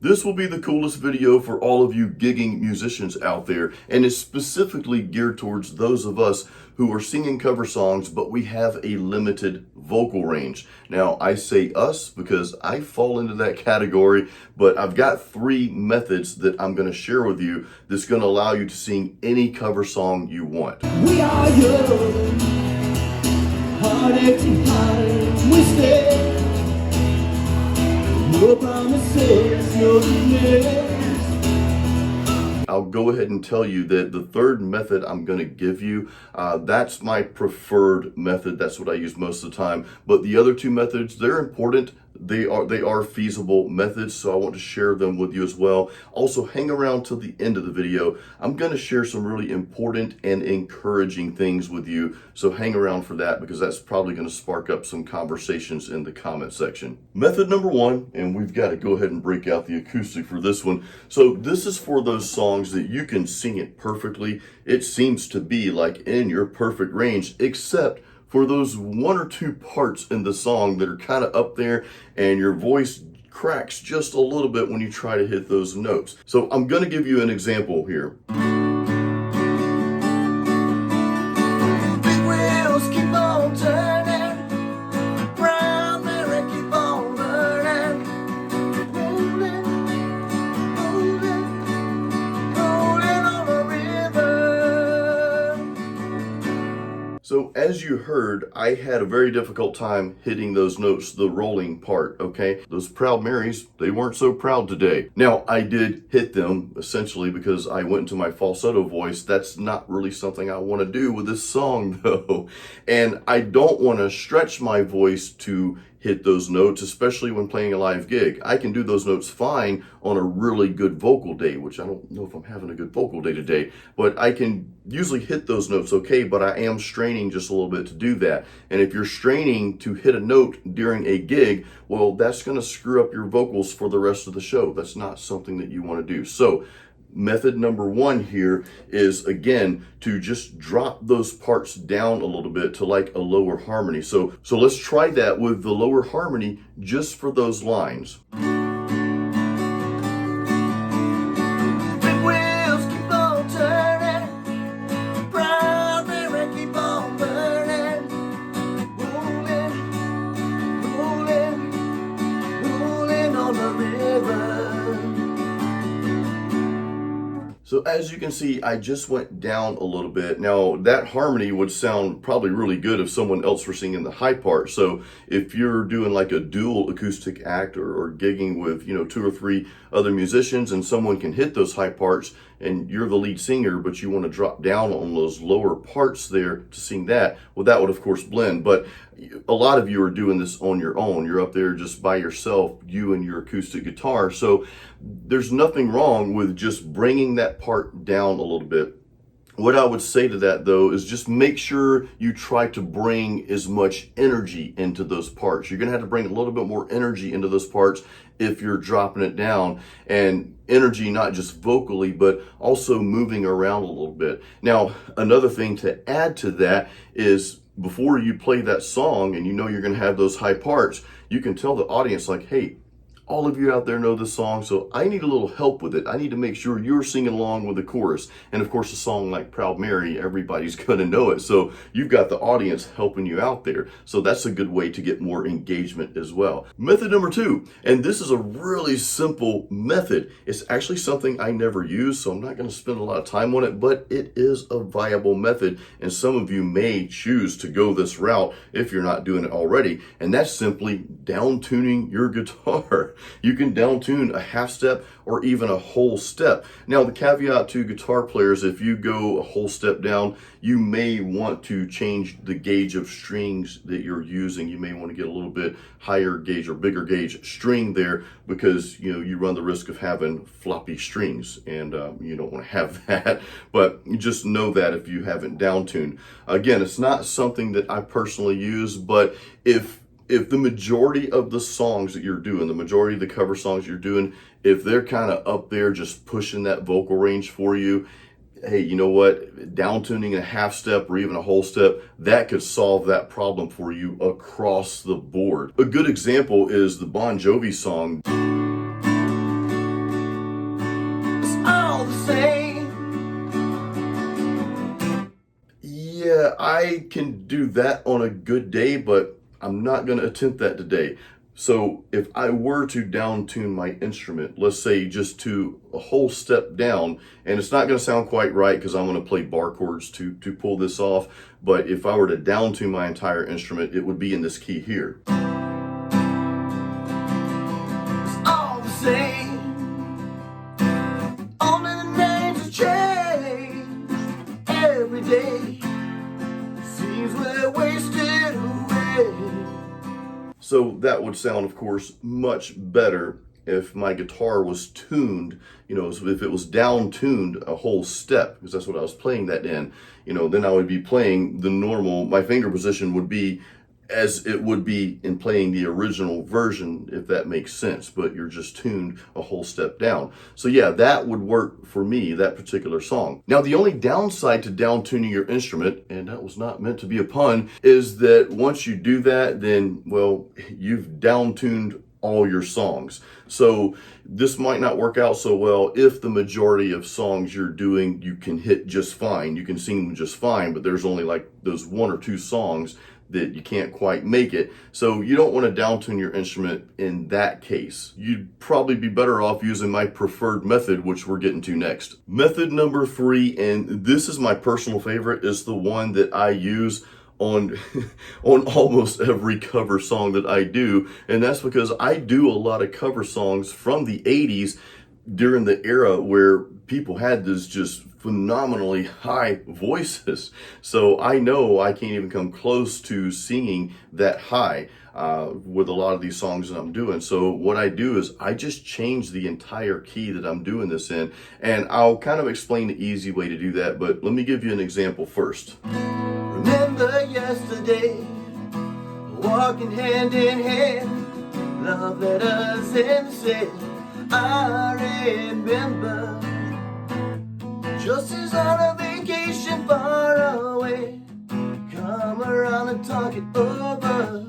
This will be the coolest video for all of you gigging musicians out there, and is specifically geared towards those of us who are singing cover songs, but we have a limited vocal range. Now, I say us because I fall into that category, but I've got 3 methods that I'm going to share with you that's going to allow you to sing any cover song you want. We are young, heartache to heart, we stay. No promises, no delays. I'll go ahead and tell you that the 3rd method I'm going to give you, that's my preferred method. That's what I use most of the time. But the other 2 methods, they're important. They are feasible methods, so I want to share them with you as well. Also, hang around till the end of the video. I'm going to share some really important and encouraging things with you, so hang around for that because that's probably going to spark up some conversations in the comment section. Method number 1, and we've got to go ahead and break out the acoustic for this one. So this is for those songs that you can sing it perfectly. It seems to be like in your perfect range, except for those 1 or 2 parts in the song that are kind of up there and your voice cracks just a little bit when you try to hit those notes. So I'm going to give you an example here. Big wheels keep on turning, brown mirror keep on burning, rolling, rolling, rolling on the river. So as you heard, I had a very difficult time hitting those notes, the rolling part, okay? Those Proud Marys, they weren't so proud today. Now, I did hit them essentially because I went into my falsetto voice. That's not really something I want to do with this song though. And I don't want to stretch my voice to hit those notes, especially when playing a live gig. I can do those notes fine on a really good vocal day, which I don't know if I'm having a good vocal day today, but I can usually hit those notes okay, but I am straining just a little bit to do that. And if you're straining to hit a note during a gig, well, that's going to screw up your vocals for the rest of the show. That's not something that you want to do. So method number 1 here is, again, to just drop those parts down a little bit to like a lower harmony. So let's try that with the lower harmony just for those lines. Big wheels keep on turning, brown mirror keep on burning, rolling, rolling, rolling on the river. So as you can see, I just went down a little bit. Now that harmony would sound probably really good if someone else were singing the high part. So if you're doing like a dual acoustic act or gigging with, 2 or 3 other musicians and someone can hit those high parts and you're the lead singer, but you want to drop down on those lower parts there to sing that, well, that would of course blend. But a lot of you are doing this on your own. You're up there just by yourself, you and your acoustic guitar. So there's nothing wrong with just bringing that part down a little bit. What I would say to that though is just make sure you try to bring as much energy into those parts. You're gonna have to bring a little bit more energy into those parts if you're dropping it down, and energy not just vocally but also moving around a little bit. Now, another thing to add to that is before you play that song and you're gonna have those high parts, you can tell the audience like, hey, all of you out there know this song, so I need a little help with it. I need to make sure you're singing along with the chorus. And of course, a song like Proud Mary, everybody's gonna know it. So you've got the audience helping you out there. So that's a good way to get more engagement as well. Method number 2, and this is a really simple method. It's actually something I never use, so I'm not gonna spend a lot of time on it, but it is a viable method. And some of you may choose to go this route if you're not doing it already. And that's simply down tuning your guitar. You can down tune a half step or even a whole step. Now, the caveat to guitar players, if you go a whole step down, you may want to change the gauge of strings that you're using. You may want to get a little bit higher gauge or bigger gauge string there because you run the risk of having floppy strings, and you don't want to have that. But you just know that if you haven't down tuned. Again, it's not something that I personally use, but if the majority of the songs that you're doing, the majority of the cover songs you're doing, if they're kind of up there just pushing that vocal range for you, hey, you know what? Down tuning a half step or even a whole step, that could solve that problem for you across the board. A good example is the Bon Jovi song. I can do that on a good day, but I'm not going to attempt that today. So if I were to down tune my instrument, let's say just to a whole step down, and it's not going to sound quite right because I'm going to play bar chords to pull this off, but if I were to down tune my entire instrument, it would be in this key here. It's all the same. Only the names have changed every day. Seems we're wasted away. So that would sound, of course, much better if my guitar was tuned, if it was down tuned a whole step, because that's what I was playing that in, then I would be playing the normal, my finger position would be as it would be in playing the original version, if that makes sense, but you're just tuned a whole step down. So yeah, that would work for me, that particular song. Now, the only downside to down tuning your instrument, and that was not meant to be a pun, is that once you do that, then, well, you've down tuned all your songs. So this might not work out so well if the majority of songs you're doing, you can hit just fine. You can sing them just fine, but there's only like those one or two songs that you can't quite make it. So you don't want to down tune your instrument in that case. You'd probably be better off using my preferred method, which we're getting to next. Method number 3, and this is my personal favorite, is the one that I use on on almost every cover song that I do, and that's because I do a lot of cover songs from the 80s during the era where people had this just phenomenally high voices. So I know I can't even come close to singing that high with a lot of these songs that I'm doing. So what I do is I just change the entire key that I'm doing this in, and I'll kind of explain the easy way to do that, but let me give you an example first. Remember yesterday, walking hand in hand, love letters in the sand. I remember just as on a vacation far away, come around and talk it over.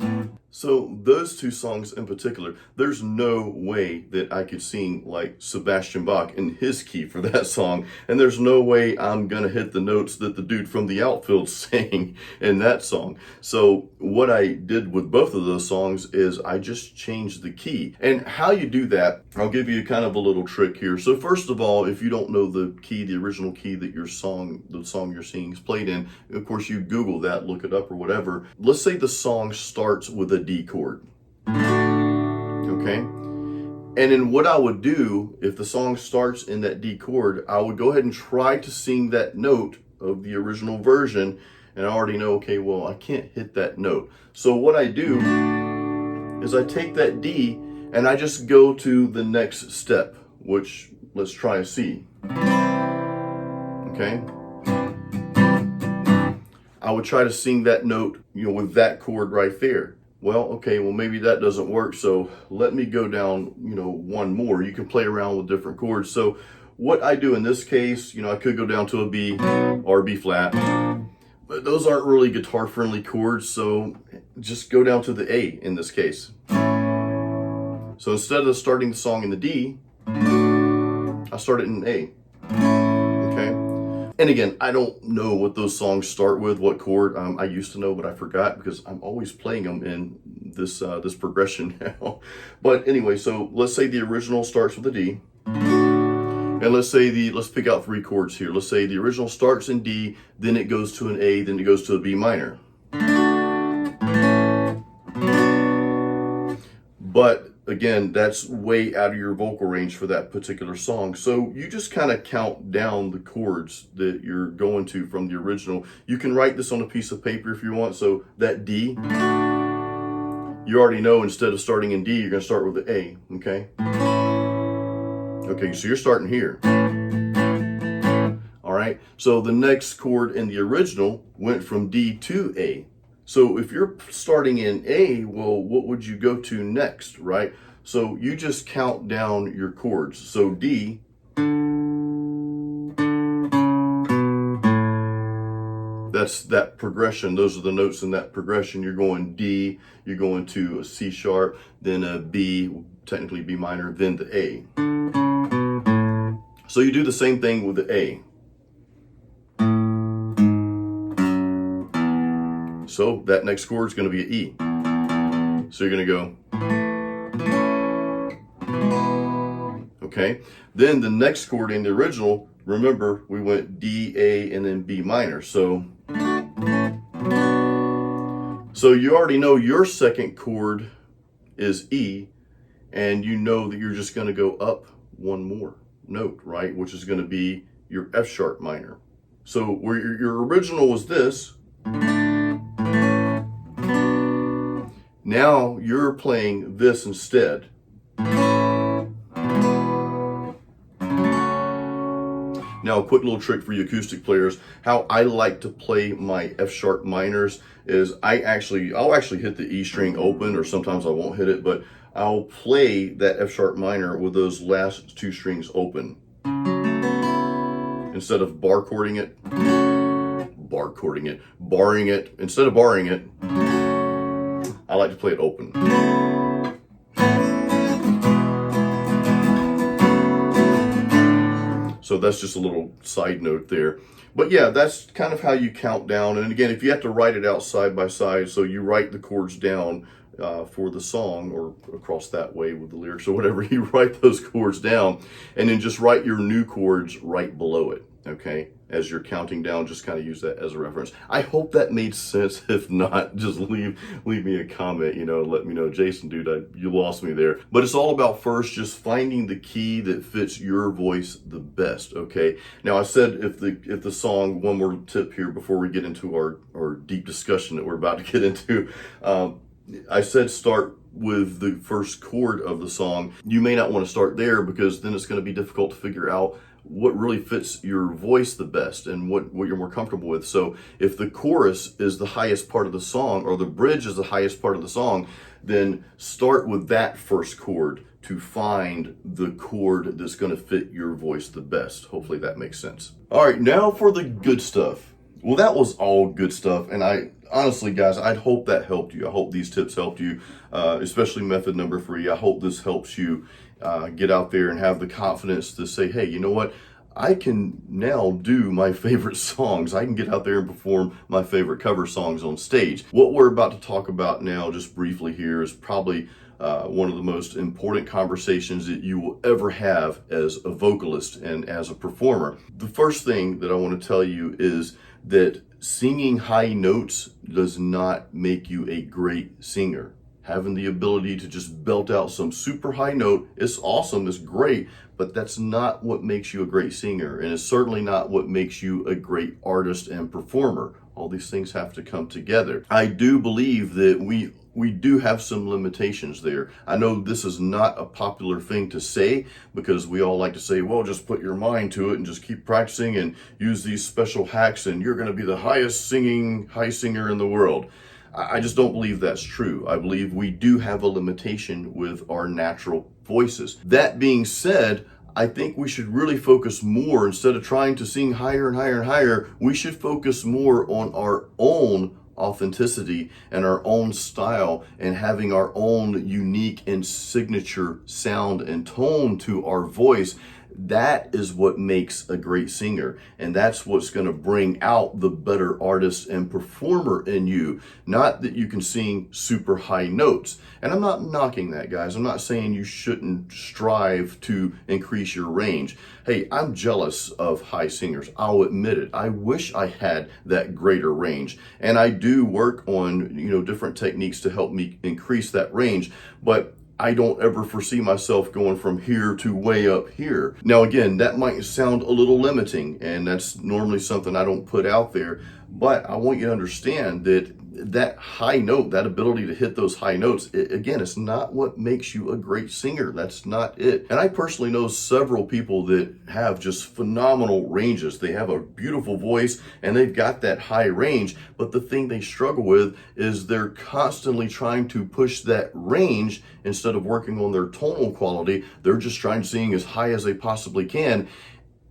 So those two songs in particular, there's no way that I could sing like Sebastian Bach in his key for that song, and there's no way I'm gonna hit the notes that the dude from the outfield sang in that song. So what I did with both of those songs is I just changed the key. And how you do that, I'll give you kind of a little trick here. So first of all, if you don't know the key, the original key that the song you're singing is played in, of course you Google that, look it up or whatever. Let's say the song starts with a D chord. Okay? And then what I would do, if the song starts in that D chord, I would go ahead and try to sing that note of the original version, and I already know, okay, well, I can't hit that note. So what I do is I take that D and I just go to the next step, which let's try a C. Okay? I would try to sing that note, with that chord right there. Well, okay, well, maybe that doesn't work, so let me go down, one more. You can play around with different chords. So what I do in this case, I could go down to a B or B flat, but those aren't really guitar-friendly chords, so just go down to the A in this case. So instead of starting the song in the D, I start it in A. And again, I don't know what those songs start with, what chord. I used to know, but I forgot because I'm always playing them in this this progression now. But anyway, so let's say the original starts with a D. And let's pick out 3 chords here. Let's say the original starts in D, then it goes to an A, then it goes to a B minor. But again, that's way out of your vocal range for that particular song. So you just kind of count down the chords that you're going to from the original. You can write this on a piece of paper if you want. So that D, you already know instead of starting in D, you're going to start with the A, okay? Okay, so you're starting here. All right, so the next chord in the original went from D to A. So if you're starting in A, well, what would you go to next, right? So you just count down your chords. So D, that's that progression. Those are the notes in that progression. You're going D, you're going to a C sharp, then a B, technically B minor, then the A. So you do the same thing with the A. So that next chord is going to be an E. So you're going to go, okay? Then the next chord in the original, remember, we went D, A, and then B minor. So you already know your second chord is E, and you know that you're just going to go up one more note, right? Which is going to be your F sharp minor. So where your original was this, now you're playing this instead. Now, a quick little trick for you acoustic players, how I like to play my F sharp minors is I'll actually hit the E string open, or sometimes I won't hit it, but I'll play that F sharp minor with those last two strings open. Instead of barring it, instead of barring it, I like to play it open. So that's just a little side note there. But yeah, that's kind of how you count down. And again, if you have to write it out side by side, so you write the chords down for the song, or across that way with the lyrics or whatever, you write those chords down and then just write your new chords right below it, okay? As you're counting down, just kind of use that as a reference. I hope that made sense. If not, just leave me a comment, let me know. Jason, dude, you lost me there. But it's all about first just finding the key that fits your voice the best, okay? Now, I said if the song, one more tip here before we get into our deep discussion that we're about to get into, I said start with the first chord of the song. You may not want to start there, because then it's going to be difficult to figure out what really fits your voice the best and what you're more comfortable with. So if the chorus is the highest part of the song, or the bridge is the highest part of the song, then start with that first chord to find the chord that's going to fit your voice the best. Hopefully that makes sense. All right, now for the good stuff. Well, that was all good stuff, and honestly, guys, I hope that helped you. I hope these tips helped you, especially method number 3. I hope this helps you get out there and have the confidence to say, hey, you know what? I can now do my favorite songs. I can get out there and perform my favorite cover songs on stage. What we're about to talk about now, just briefly here, is probably one of the most important conversations that you will ever have as a vocalist and as a performer. The first thing that I want to tell you is that singing high notes does not make you a great singer. Having the ability to just belt out some super high note is awesome, it's great, but that's not what makes you a great singer, and it's certainly not what makes you a great artist and performer. All these things have to come together. I do believe that we do have some limitations there. I know this is not a popular thing to say, because we all like to say, well, just put your mind to it and just keep practicing and use these special hacks and you're going to be the highest singing high singer in the world. I just don't believe that's true. I believe we do have a limitation with our natural voices. That being said, I think we should really focus more, instead of trying to sing higher and higher and higher, we should focus more on our own authenticity and our own style, and having our own unique and signature sound and tone to our voice. That is what makes a great singer, and that's what's going to bring out the better artist and performer in you. Not that you can sing super high notes, and I'm not knocking that, guys. I'm not saying you shouldn't strive to increase your range. Hey, I'm jealous of high singers, I'll admit it. I wish I had that greater range, and I do work on different techniques to help me increase that range, but I don't ever foresee myself going from here to way up here. Now, again, that might sound a little limiting, and that's normally something I don't put out there, but I want you to understand that that high note, that ability to hit those high notes, again, it's not what makes you a great singer. That's not it. And I personally know several people that have just phenomenal ranges. They have a beautiful voice and they've got that high range, but the thing they struggle with is they're constantly trying to push that range instead of working on their tonal quality. They're just trying to sing as high as they possibly can.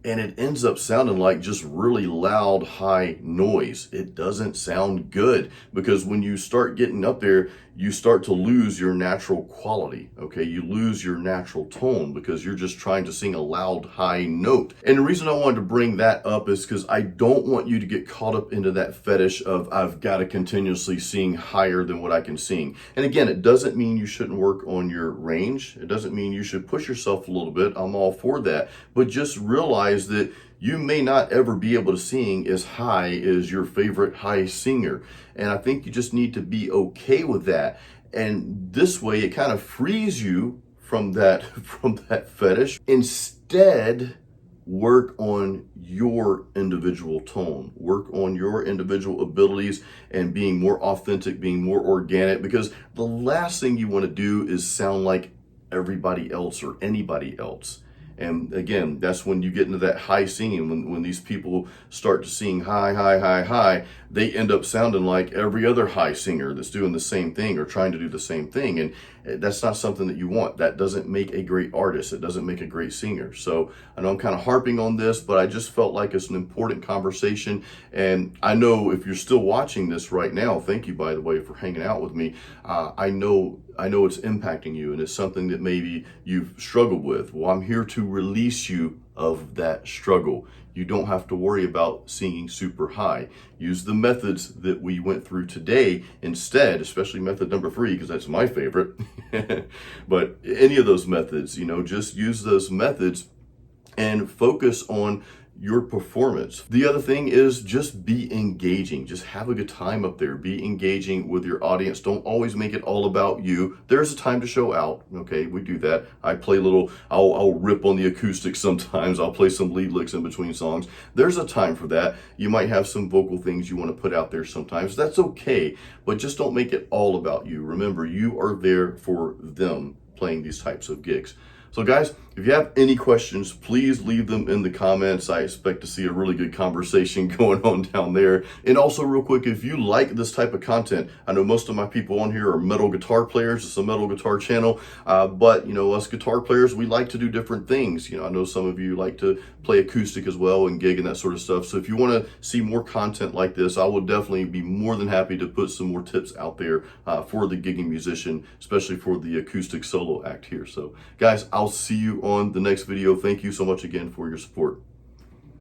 and it ends up sounding like just really loud, high noise. It doesn't sound good because when you start getting up there, you start to lose your natural quality, okay? You lose your natural tone because you're just trying to sing a loud, high note. And the reason I wanted to bring that up is because I don't want you to get caught up into that fetish of I've got to continuously sing higher than what I can sing. And again, it doesn't mean you shouldn't work on your range. It doesn't mean you should push yourself a little bit. I'm all for that. But just realize that you may not ever be able to sing as high as your favorite high singer. And I think you just need to be okay with that. And this way it kind of frees you from that fetish. Instead, work on your individual tone, work on your individual abilities and being more authentic, being more organic, because the last thing you want to do is sound like everybody else or anybody else. And again, that's when you get into that high singing, when these people start to sing high, high, high, high, they end up sounding like every other high singer that's doing the same thing or trying to do the same thing. And that's not something that you want. That doesn't make a great artist. It doesn't make a great singer. So I know I'm kind of harping on this, but I just felt like it's an important conversation. And I know if you're still watching this right now, thank you, by the way, for hanging out with me. I know it's impacting you and it's something that maybe you've struggled with. Well, I'm here to release you of that struggle. You don't have to worry about singing super high. Use the methods that we went through today instead, especially method number 3, because that's my favorite. But any of those methods, just use those methods and focus on your performance. The other thing is just be engaging. Just have a good time up there. Be engaging with your audience. Don't always make it all about you. There's a time to show out. Okay, we do that. I play I'll rip on the acoustic sometimes. I'll play some lead licks in between songs. There's a time for that. You might have some vocal things you want to put out there sometimes. That's okay, but just don't make it all about you. Remember, you are there for them playing these types of gigs. So guys, if you have any questions, please leave them in the comments. I expect to see a really good conversation going on down there. And also real quick, if you like this type of content, I know most of my people on here are metal guitar players. It's a metal guitar channel. But us guitar players, we like to do different things. I know some of you like to play acoustic as well and gig and that sort of stuff. So if you want to see more content like this, I will definitely be more than happy to put some more tips out there for the gigging musician, especially for the acoustic solo act here. So guys, I'll see you on the next video. Thank you so much again for your support.